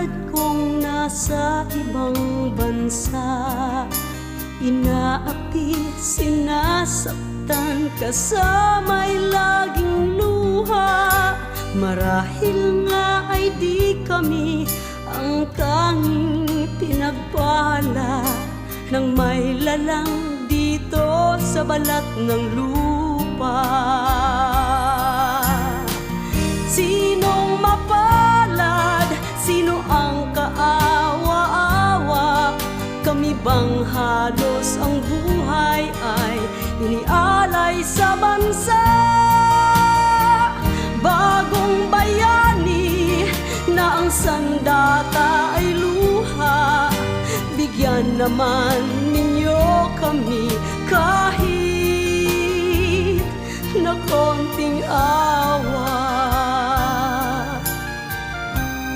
katulad kong nasa ibang bansa. Inaapi, sinasaktan, kasama'y laging luha. Marahil nga ay di kami ang tanging pinagpala ng may lalang dito sa balat ng lupa. Sinong mapalad? Sino ang kaawa-awa? Kami bang halos ang buhay ay inialay sa bansa? Bagong bayani na ang sandata ay luha. Bigyan naman ninyo kami kahit na konting awa.